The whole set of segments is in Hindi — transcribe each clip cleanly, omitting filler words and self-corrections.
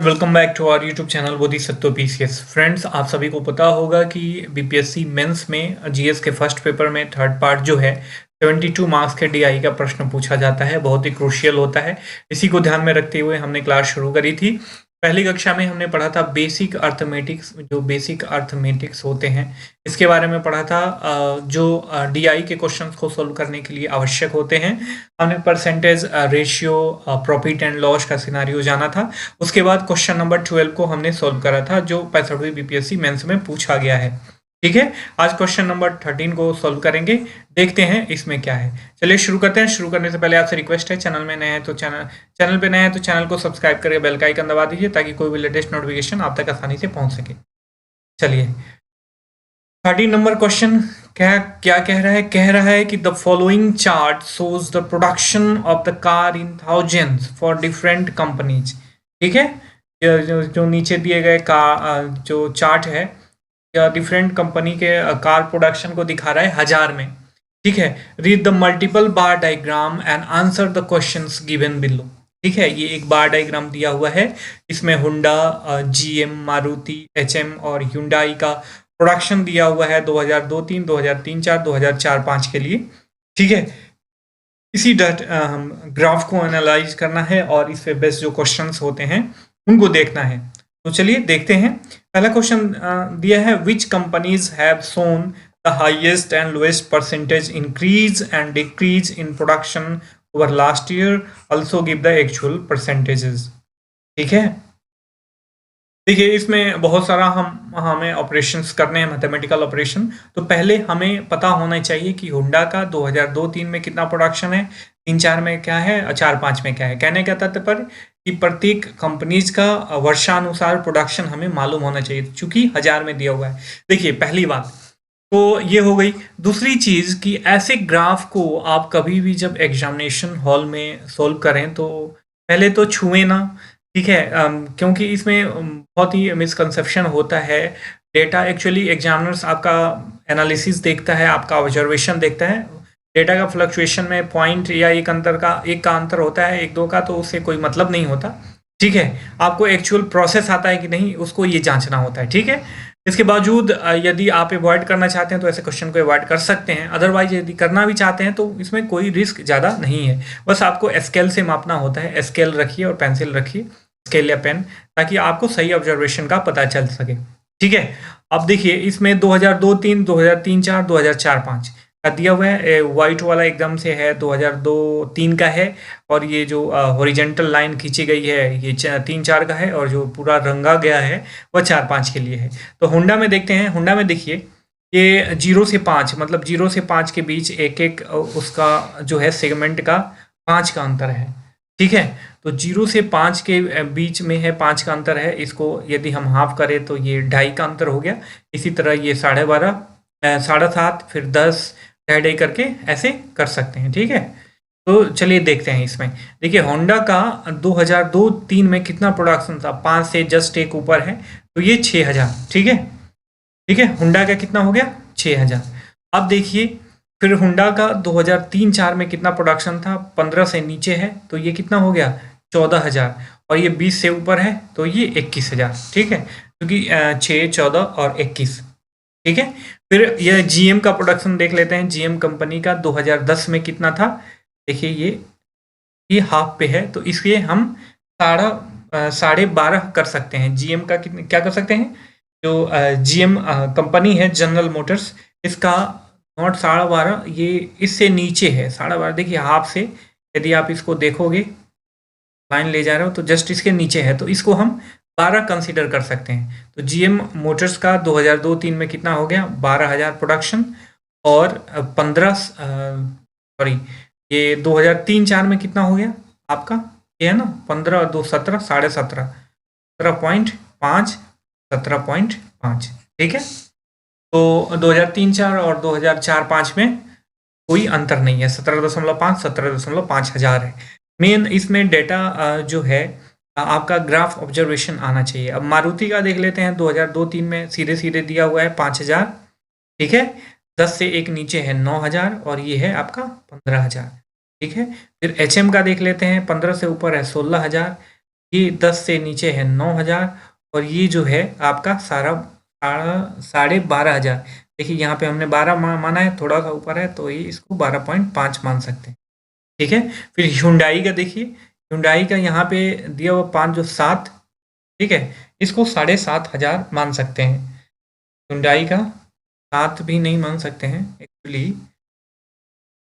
Welcome back to our YouTube channel Bodhisattva PCS. Friends, आप सभी को पता होगा कि बीपीएससी मेंस में जीएस के फर्स्ट पेपर में थर्ड पार्ट जो है 72 मार्क्स के डीआई का प्रश्न पूछा जाता है। बहुत ही क्रूशियल होता है। इसी को ध्यान में रखते हुए हमने क्लास शुरू करी थी। पहली कक्षा में हमने पढ़ा था बेसिक अर्थमेटिक्स, जो बेसिक अर्थमेटिक्स होते हैं इसके बारे में पढ़ा था, जो डीआई के क्वेश्चंस को सोल्व करने के लिए आवश्यक होते हैं। हमने percentage ratio, profit and loss का सिनारियो जाना था। उसके बाद क्वेश्चन नंबर 12 को हमने सोल्व करा था, जो 65वीं बीपीएससी मेंस में पूछा गया है। ठीक है, आज क्वेश्चन नंबर 13 को सोल्व करेंगे। देखते हैं इसमें क्या है। चलिए शुरू करते हैं। शुरू करने से पहले आपसे रिक्वेस्ट है, चैनल में नए हैं तो चैनल पे नए हैं तो चैनल को सब्सक्राइब करके बेल का आइकन दबा दीजिए ताकि कोई भी लेटेस्ट नोटिफिकेशन आप तक आसानी से पहुंच सके। चलिए 13 नंबर क्वेश्चन क्या क्या कह रहा है कि the following chart shows the production of the car in thousands for different companies. ठीक है, जो नीचे दिए गए का जो चार्ट है या डिफरेंट कंपनी के कार प्रोडक्शन को दिखा रहा है हजार में। ठीक है, read the multiple bar diagram and answer the questions given below. ठीक है, ये एक बार डायग्राम दिया हुआ है। इसमें हुंडा, जीएम, मारुति, एचएम और ह्युंडई का प्रोडक्शन दिया हुआ है 2002-3, 2003-4, 2004-5 के लिए। ठीक है, इसी हम ग्राफ को एनालाइज करना है और इस पे बेस्ड जो क्वेश्चंस होते हैं उनको देखना है। तो चलिए देखते हैं। पहला क्वेश्चन दिया है, विच companies have shown the highest and lowest percentage increase and decrease in production over last year, also give the actual percentages. ठीक है, देखिए इसमें बहुत सारा हमें ऑपरेशंस करने हैं, मैथमेटिकल ऑपरेशन। तो पहले हमें पता होना चाहिए कि होंडा का 2002-3 में कितना प्रोडक्शन है, 3-4 में क्या है और 4-5 में क्या है। कहने का तात्पर्य कि प्रत्येक कंपनीज का वर्षानुसार प्रोडक्शन हमें मालूम होना चाहिए, चूंकि हजार में दिया हुआ है। देखिए पहली बात तो ये हो गई। दूसरी चीज कि ऐसे ग्राफ को आप कभी भी जब एग्जामिनेशन हॉल में सोल्व करें तो पहले तो छुए ना। ठीक है, क्योंकि इसमें बहुत ही मिसकंसेप्शन होता है। डेटा एक्चुअली एग्जामिनर्स आपका एनालिसिस देखता है, आपका ऑब्जर्वेशन देखता है। डेटा का फ्लक्चुएशन में पॉइंट या एक का अंतर होता है, 1-2 का, तो उससे कोई मतलब नहीं होता। ठीक है, आपको एक्चुअल प्रोसेस आता है कि नहीं उसको ये जांचना होता है। ठीक है, इसके बावजूद यदि आप अवॉइड करना चाहते हैं तो ऐसे क्वेश्चन को अवॉइड कर सकते हैं। अदरवाइज यदि करना भी चाहते हैं तो इसमें कोई रिस्क ज़्यादा नहीं है। बस आपको स्केल से मापना होता है। स्केल रखिए और पेंसिल रखिए, स्केल या पेन, ताकि आपको सही ऑब्जर्वेशन का पता चल सके। ठीक है, अब देखिए इसमें 2002-3, 2003-4, 2004-5 का दिया हुआ है। वाइट वाला एकदम से है 2002-3 का है, और ये जो हॉरिजेंटल लाइन खींची गई है ये 3-4 का है, और जो पूरा रंगा गया है वह 4-5 के लिए है। तो होंडा में देखते हैं। होंडा में देखिए ये 0 से 5, मतलब 0 से 5 के बीच एक उसका जो है सेगमेंट का 5 का अंतर है। ठीक है, तो 0 से 5 के बीच में है 5 का अंतर है। इसको यदि हम हाफ करें तो ये 2.5 का अंतर हो गया। इसी तरह ये 12.5, 7.5, फिर 10, 2.5 करके ऐसे कर सकते हैं। ठीक है, तो चलिए देखते हैं इसमें। देखिए होंडा का 2002-3 में कितना प्रोडक्शन था, 5 से जस्ट एक ऊपर है, तो ये 6000। ठीक है, ठीक है, होंडा का कितना हो गया, 6000। अब देखिए फिर होंडा का 2003-4 में कितना प्रोडक्शन था, 15 से नीचे है तो ये कितना हो गया, 14000, और ये 20 से ऊपर है तो ये 21000। ठीक है, क्योंकि 6, 14 और 21। ठीक है, फिर यह जीएम का प्रोडक्शन देख लेते हैं। जीएम कंपनी का 2010 में कितना था, देखिए ये हाफ पे है, तो इसलिए हम 12.5 कर सकते हैं। जीएम का कितना क्या कर सकते हैं, जो जीएम कंपनी है जनरल मोटर्स, इसका नॉट 12.5, ये इससे नीचे है 12.5। देखिए हाफ से यदि आप इसको देखोगे, लाइन ले जा रहे हो तो जस्ट इसके नीचे है, तो इसको हम 12 कंसीडर कर सकते हैं। तो जीएम मोटर्स का 2002-3 में कितना हो गया, 12000 प्रोडक्शन, और 15 सॉरी ये 2003-4 में कितना हो गया आपका, ये है ना 15 और 2 17, 17.5, 17.5, 17.5। ठीक है, तो 2003-4 और 2004-5 में कोई अंतर नहीं है, 17.5, 17.5 हजार है। मेन इसमें डेटा जो है आपका ग्राफ ऑब्जर्वेशन आना चाहिए। अब मारुति का देख लेते हैं। 2002-3 में सीधे सीधे दिया हुआ है 5000। ठीक है, 10 से एक नीचे है 9000, और ये है आपका 15000। ठीक है, फिर एचएम का देख लेते हैं। 15 से ऊपर है 16000, ये 10 से नीचे है 9,000, और ये जो है आपका सारा 12,500। देखिए यहाँ पे हमने 12 माना है, थोड़ा सा ऊपर है तो ये इसको 12.5 मान सकते हैं। ठीक है। फिर ह्युंडई का देखिए, ह्युंडई का यहाँ पे दिया हुआ 5 जो 7, ठीक है, इसको 7,500 मान सकते हैं। ह्युंडई का 7 भी नहीं मान सकते हैं एक्चुअली।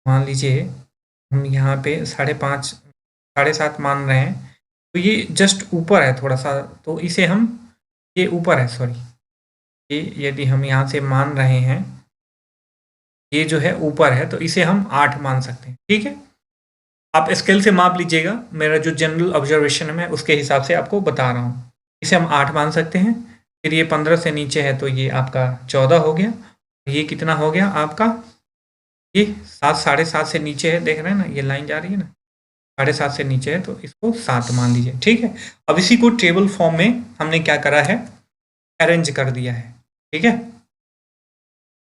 मान लीजिए हम यहाँ पे 5.5 7.5 मान रहे हैं, तो ये जस्ट ऊपर है थोड़ा सा, तो इसे हम, ये ऊपर है सॉरी, ये यदि हम यहाँ से मान रहे हैं, ये जो है ऊपर है, तो इसे हम 8 मान सकते हैं। ठीक है, आप स्केल से माप लीजिएगा, मेरा जो जनरल ऑब्जर्वेशन है मैं उसके हिसाब से आपको बता रहा हूँ। इसे हम 8 मान सकते हैं। फिर ये 15 से नीचे है तो ये आपका 14 हो गया। ये कितना हो गया आपका, ये 7 7.5 से नीचे है, देख रहे हैं ना ये लाइन जा रही है ना, 7.5 से नीचे है तो इसको 7 मान लीजिए। ठीक है, अब इसी को टेबल फॉर्म में हमने क्या करा है, अरेंज कर दिया है। ठीक है,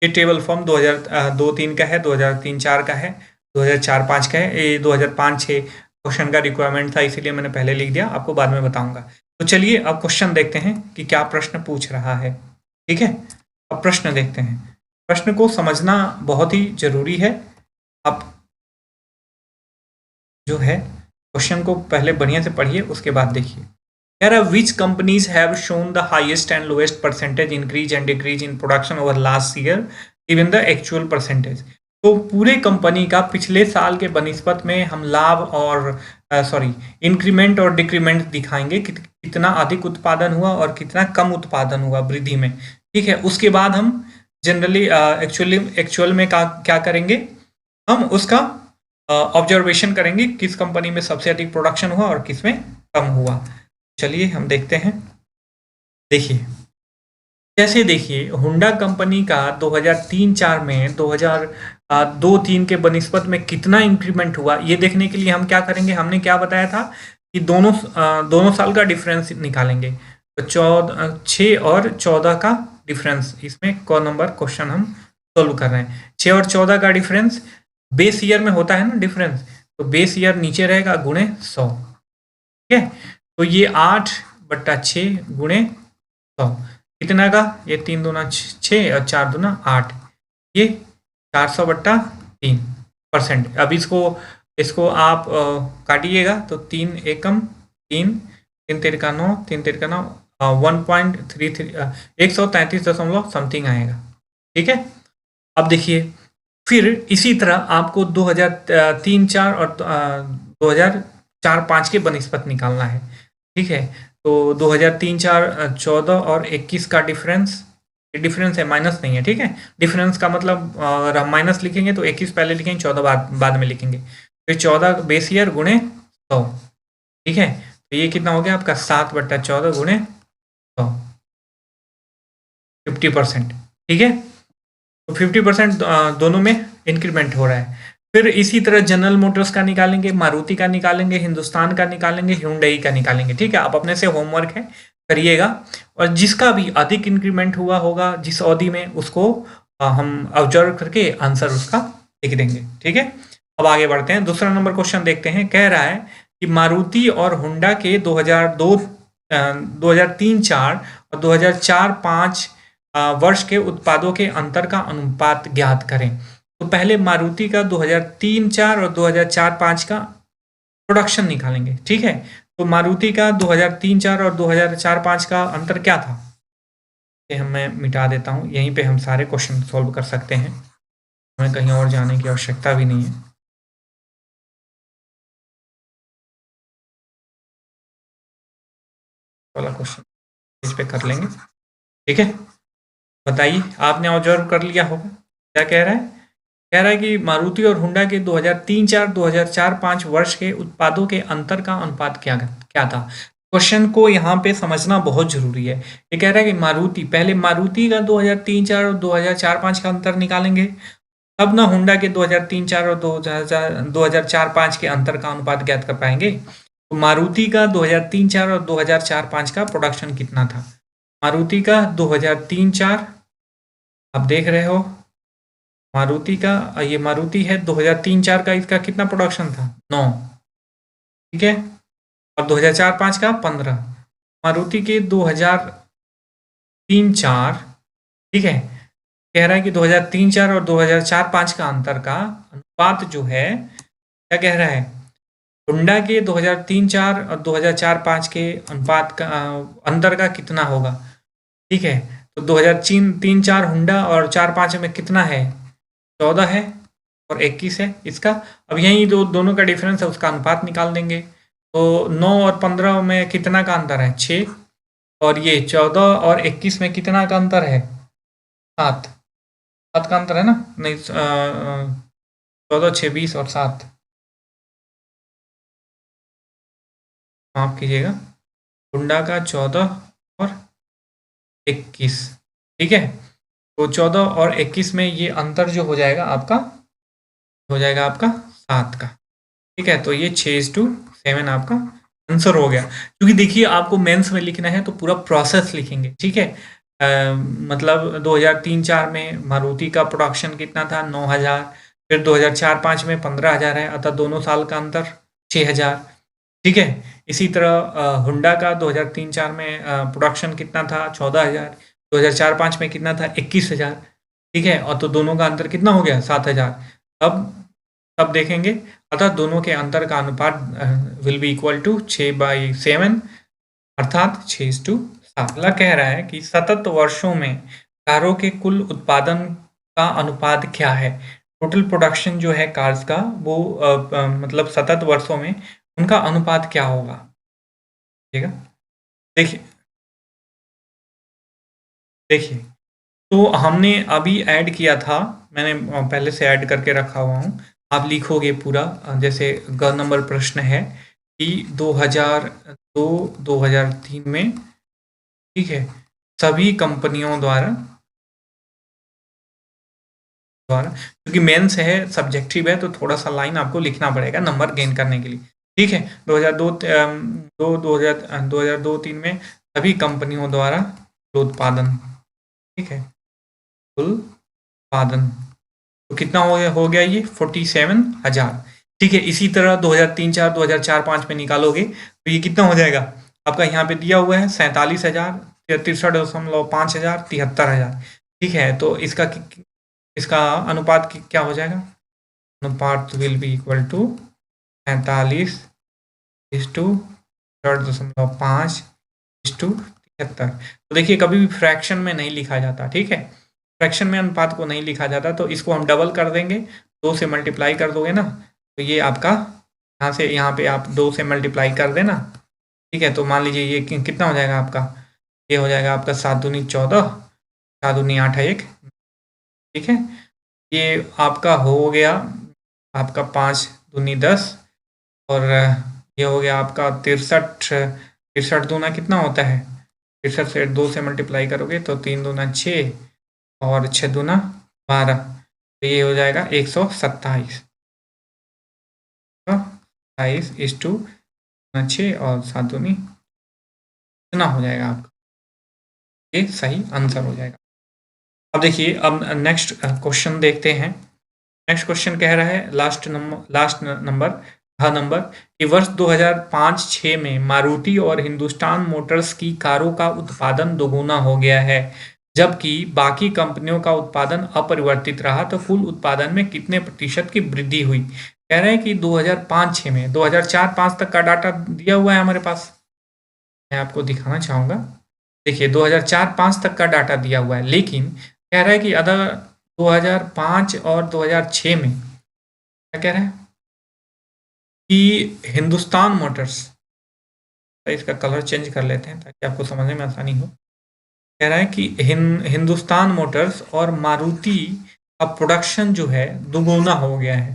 ये टेबल फॉर्म 2002-3 का है, 2003-4 का है, 2004-5 का है, ये 2005-6 क्वेश्चन का रिक्वायरमेंट था, इसीलिए मैंने पहले लिख दिया, आपको बाद में बताऊंगा। तो चलिए अब क्वेश्चन देखते हैं कि क्या प्रश्न पूछ रहा है। ठीक है, अब प्रश्न देखते हैं। प्रश्न को समझना बहुत ही जरूरी है। आप जो है क्वेश्चन को पहले बढ़िया से पढ़िए, उसके बाद देखिए। कह रहा विच companies have shown the highest and lowest percentage increase and decrease in production over last year given the actual percentage. तो पूरे कंपनी का पिछले साल के बनिस्बत में हम लाभ और इंक्रीमेंट और डिक्रीमेंट दिखाएंगे, कितना अधिक उत्पादन हुआ और कितना कम उत्पादन हुआ वृद्धि में। ठीक है, उसके बाद हम जनरली एक्चुअल में क्या करेंगे, हम उसका ऑब्जर्वेशन करेंगे किस कंपनी में सबसे अधिक प्रोडक्शन हुआ और किस में कम हुआ। चलिए हम देखते हैं। देखिए, जैसे देखिए होंडा कंपनी का 2003-4 में 2002-3 के बनिस्बत में कितना इंक्रीमेंट हुआ, ये देखने के लिए हम क्या करेंगे, हमने क्या बताया था कि दोनों साल का डिफरेंस निकालेंगे। तो 6 और 14 का डिफरेंस, इसमें कौन नंबर क्वेश्चन हम सोल्व कर रहे हैं। 6 और 14 का डिफरेंस बेस ईयर में होता है ना डिफरेंस, तो बेस ईयर नीचे रहेगा गुणे 100। ठीक है, तो ये 8/6 गुणे 100 कितना का, ये 3 दूना 6 और 4 दूना 8, ये 400/3%। अब इसको आप काटिएगा तो 3 एकम 3, 3 तिरका 9, 3 तिरका 9, 1.33 133 दशमलव समथिंग आएगा। ठीक है, अब देखिए फिर इसी तरह आपको 2003-4 और 2004-5 के बनिस्बत निकालना है। ठीक है, तो 2003-4 14 और 21 का डिफरेंस है, माइनस नहीं है। ठीक है, डिफरेंस का मतलब अगर हम माइनस लिखेंगे तो 21 पहले लिखेंगे, 14 बाद में लिखेंगे। फिर 14 बेस ईयर गुणे 100। ठीक है, तो ये कितना हो गया आपका 7/14 गुणे 100, 50%। ठीक है, तो 50% दोनों में इंक्रीमेंट हो रहा है। फिर इसी तरह जनरल मोटर्स का निकालेंगे, मारुति का निकालेंगे, हिंदुस्तान का निकालेंगे, ह्युंडई का निकालेंगे। ठीक है, आप अपने से होमवर्क है करिएगा, और जिसका भी अधिक इंक्रीमेंट हुआ होगा जिस अवधि में, उसको हम ऑब्जर्व करके आंसर उसका लिख देंगे। ठीक है, अब आगे बढ़ते हैं, दूसरा नंबर क्वेश्चन देखते हैं। कह रहा है कि मारुति और होंडा के 2003-4 और 2004-5 वर्ष के उत्पादों के अंतर का अनुपात ज्ञात करें। तो पहले मारुति का 2003-4 और 2004-5 का प्रोडक्शन निकालेंगे। ठीक है, तो मारुति का 2003-4 और 2004-5 का अंतर क्या था, ये मैं मिटा देता हूँ, यहीं पे हम सारे क्वेश्चन सॉल्व कर सकते हैं, हमें कहीं और जाने की आवश्यकता भी नहीं है। वाला क्वेश्चन इस पे कर लेंगे। ठीक है, बताइए, आपने ऑब्जर्व कर लिया होगा क्या कह रहा है। कह रहा है कि मारुति और होंडा के 2003-4 2004-5 वर्ष के उत्पादों के अंतर का अनुपात क्या क्या था। क्वेश्चन को यहाँ पे समझना बहुत जरूरी है। ये कह रहा है कि पहले मारुति का 2003-4 और 2004-5 का अंतर निकालेंगे, तब ना होंडा के 2003-4 और 2004-5 के अंतर का अनुपात ज्ञात कर पाएंगे। तो मारुति का 2003-4 और 2004-5 का प्रोडक्शन कितना था। मारुति का 2003-4 आप देख रहे हो, मारुति का, ये मारुति है 2003-4 का, इसका कितना प्रोडक्शन था 9। ठीक है, और 2004-5 का 15। मारुति के 2003-4, ठीक है, कह रहा है कि 2003-4 और 2004-5 का अंतर का अनुपात जो है, क्या कह रहा है, हुंडा के 2003-4 और 2004-5 के अनुपात का अंतर का कितना होगा, ठीक है। तो 2003-4 हुंडा और 4-5 में कितना है, 14 है और 21 है इसका। अब यही दोनों का डिफरेंस है, उसका अनुपात निकाल देंगे। तो 9 और 15 में कितना का अंतर है, 6, और ये 14 और 21 में कितना का अंतर है, 7। 7 का अंतर है ना, नहीं 14, 6, 20 और 7, माफ कीजिएगा, हुंडा का 14 और 21, ठीक है। तो 14 और 21 में ये अंतर जो हो जाएगा आपका, हो जाएगा आपका 7 का, ठीक है। तो ये 6:7 आपका आंसर हो गया। क्योंकि देखिए आपको मेंस में लिखना है तो पूरा प्रोसेस लिखेंगे, ठीक है। मतलब 2003-4 में मारुति का प्रोडक्शन कितना था, 9,000, फिर 2004-5 में 15,000 है, अतः दोनों साल का अंतर 6,000, ठीक है। इसी तरह हुंडा का 2003-4 में प्रोडक्शन कितना था, 14,000, 2004-5 में कितना था, 21,000, ठीक है। और तो दोनों का अंतर कितना हो गया, 7,000। अब देखेंगे, अतः दोनों के अंतर का अनुपात विल बी इक्वल टू 6/7, अर्थात 6:7। अगला कह रहा है कि सतत वर्षों में कारों के कुल उत्पादन का अनुपात क्या है। टोटल प्रोडक्शन जो है कार्स का, वो मतलब सतत वर्षों में उनका अनुपात क्या होगा, ठीक है। देखिए देखिए, तो हमने अभी ऐड किया था, मैंने पहले से ऐड करके रखा हुआ हूँ। आप लिखोगे पूरा, जैसे ग नंबर प्रश्न है कि 2002-2003 में, ठीक है, सभी कंपनियों द्वारा क्योंकि मेंस है, सब्जेक्टिव है, तो थोड़ा सा लाइन आपको लिखना पड़ेगा नंबर गेन करने के लिए, ठीक है। 2002-3 में सभी कंपनियों द्वारा कुल उत्पादन, ठीक है, कुल उत्पादन, तो कितना हो गया ये 47,000, ठीक है। इसी तरह 2003-4, 2004-5 में निकालोगे तो ये कितना हो जाएगा आपका, यहाँ पे दिया हुआ है 47,000, 63.5 हजार, 73,000, ठीक है। तो इसका अनुपात क्या हो जाएगा, अनुपात विल बी इक्वल टू 45:3.5:73। तो देखिए कभी भी फ्रैक्शन में नहीं लिखा जाता, ठीक है, फ्रैक्शन में अनुपात को नहीं लिखा जाता। तो इसको हम डबल कर देंगे, 2 से मल्टीप्लाई कर दोगे ना, तो ये आपका यहाँ से यहाँ पे आप 2 से मल्टीप्लाई कर देना, ठीक है। तो मान लीजिए ये कितना हो जाएगा आपका, ये हो जाएगा आपका 7×2 = 14, 4×2 = 8 ठीक है। ये आपका हो गया आपका 5×2 = 10, और ये हो गया आपका 63। 63 कितना होता है, 63 से 2 से मल्टीप्लाई करोगे तो 3×2 = 6 और 6×2 = 12, तो ये हो जाएगा 127। 27:6 और 7×2 इतना हो जाएगा आपका, ये सही आंसर हो जाएगा। अब देखिए, अब नेक्स्ट क्वेश्चन देखते हैं। नेक्स्ट क्वेश्चन कह रहा है, लास्ट नंबर कि वर्ष 2005-6 में मारुति और हिंदुस्तान मोटर्स की कारों का उत्पादन दोगुना हो गया है, जबकि बाकी कंपनियों का उत्पादन अपरिवर्तित रहा, तो कुल उत्पादन में कितने प्रतिशत की वृद्धि हुई। कह रहे हैं कि 2005-6 में, 2004-5 तक का डाटा दिया हुआ है हमारे पास, मैं आपको दिखाना चाहूंगा। देखिए 2004-5 तक का डाटा दिया हुआ है, लेकिन कह रहा है कि अगर 2005 और 2006 में क्या कह रहा है कि हिंदुस्तान मोटर्स, इसका कलर चेंज कर लेते हैं ताकि आपको समझने में आसानी हो। कह रहा है कि हिंदुस्तान मोटर्स और मारुति का प्रोडक्शन जो है दुगुना हो गया है,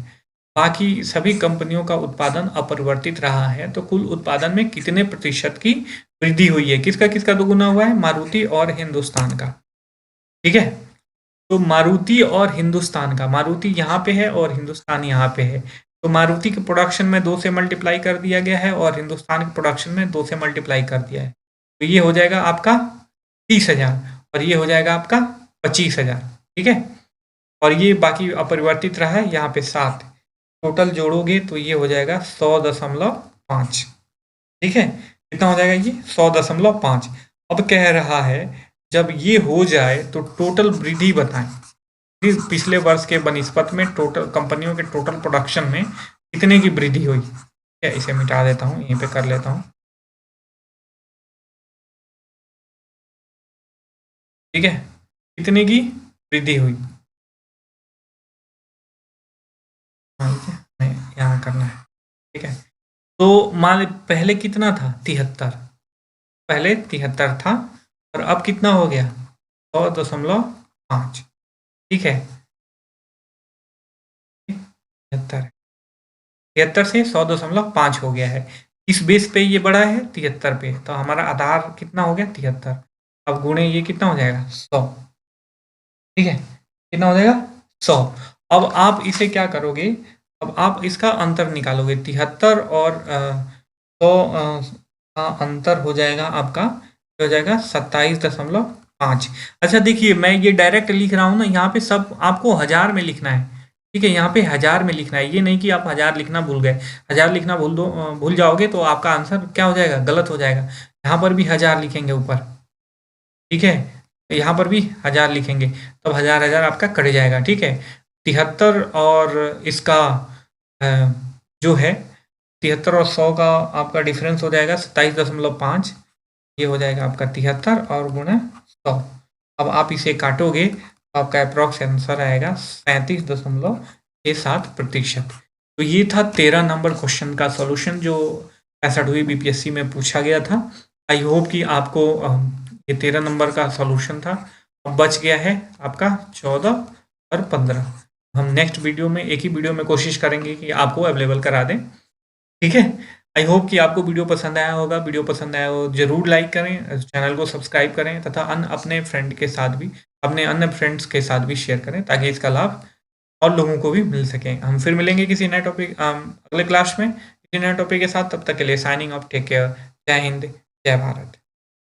बाकी सभी कंपनियों का उत्पादन अपरिवर्तित रहा है, तो कुल उत्पादन में कितने प्रतिशत की वृद्धि हुई है। किसका किसका दुगुना हुआ है, मारुति और हिंदुस्तान का, ठीक है। तो मारुति और हिंदुस्तान का, मारुति यहाँ पे है और हिंदुस्तान यहाँ पे है, तो मारुति के प्रोडक्शन में 2 से मल्टीप्लाई कर दिया गया है और हिंदुस्तान के प्रोडक्शन में 2 से मल्टीप्लाई कर दिया है, तो ये हो जाएगा आपका 30,000 और ये हो जाएगा आपका 25,000, ठीक है। और ये बाकी अपरिवर्तित रहा है यहाँ पे 7, टोटल जोड़ोगे तो ये हो जाएगा 100.5। ठीक है, कितना हो जाएगा ये 100.5। अब कह रहा है जब ये हो जाए तो टोटल वृद्धि बताएं। पिछले वर्ष के बनिस्पत में टोटल कंपनियों के टोटल प्रोडक्शन में कितने की वृद्धि हुई। ठीक है, इसे मिटा देता हूँ, यहीं पे कर लेता हूँ। ठीक है, कितने की वृद्धि हुई। हाँ, ठीक है, हमें यहाँ करना है। ठीक है, तो मान पहले कितना था 73, पहले 73 था और अब कितना हो गया 100.5। ठीक है, 73, 73 से 100.5 हो गया है। इस बेस पे ये बड़ा है 73 पे, तो हमारा आधार कितना हो गया 73। अब गुणे ये कितना हो जाएगा 100। ठीक है, कितना हो जाएगा 100। अब आप इसे क्या करोगे, अब आप इसका अंतर निकालोगे 73 और 100 का अंतर हो जाएगा आपका, हो जाएगा 27.5। अच्छा देखिए, मैं ये डायरेक्ट लिख रहा हूँ ना, यहाँ पे सब आपको हजार में लिखना है। ठीक है, यहाँ पे हजार में लिखना है, ये नहीं कि आप हजार लिखना भूल गए। हजार लिखना भूल जाओगे तो आपका आंसर क्या हो जाएगा, गलत हो जाएगा। यहाँ पर भी हजार लिखेंगे ऊपर। ठीक है, यहाँ पर भी हजार लिखेंगे, तब हजार हजार आपका कट जाएगा। ठीक है, 73 और इसका अ, जो है 73 और 100 का आपका डिफरेंस हो जाएगा 27.5। ये हो जाएगा आपका 73 और गुणा 100। अब आप इसे काटोगे तो आपका अप्रॉक्स आंसर आएगा 37.67%। तो ये था 13 नंबर क्वेश्चन का सॉल्यूशन जो 65वीं बीपीएससी में पूछा गया था। आई होप कि आपको ये 13 नंबर का सॉल्यूशन था। अब बच गया है आपका 14 और 15। हम नेक्स्ट वीडियो में, एक ही वीडियो में कोशिश करेंगे कि आपको अवेलेबल करा दें। ठीक है, आई होप कि आपको वीडियो पसंद आया होगा। वीडियो पसंद आया हो जरूर लाइक करें, चैनल को सब्सक्राइब करें तथा अपने फ्रेंड के साथ भी, अपने अन्य फ्रेंड्स के साथ भी शेयर करें ताकि इसका लाभ और लोगों को भी मिल सके। हम फिर मिलेंगे किसी नए टॉपिक अगले क्लास में किसी नए टॉपिक के साथ। तब तक के लिए साइनिंग ऑफ, टेक केयर, जय हिंद, जय भारत।